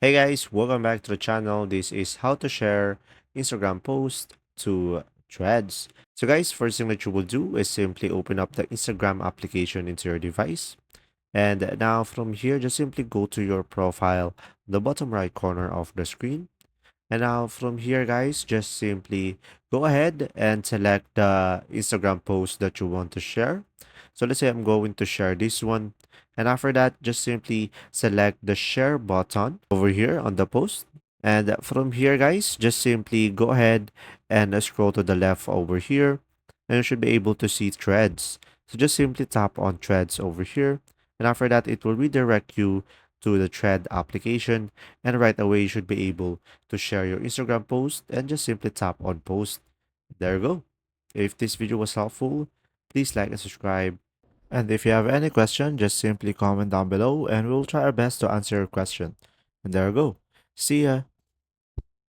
Hey guys, welcome back to the channel. This is how to share Instagram post to Threads. So guys, first thing that you will do is simply open up the Instagram application into your device. And now from here, just simply go to your profile, the bottom right corner of the screen. And now from here, guys, just simply go ahead and select the Instagram post that you want to share. So let's say I'm going to share this one. And after that, just simply select the share button over here on the post. And from here, guys, just simply go ahead and scroll to the left over here. And you should be able to see threads. So just simply tap on threads over here. And after that, it will redirect you to the thread application. And right away, you should be able to share your Instagram post and just simply tap on post. There you go. If this video was helpful, please like and subscribe. And if you have any question, just simply comment down below and we'll try our best to answer your question. And there you go. See ya.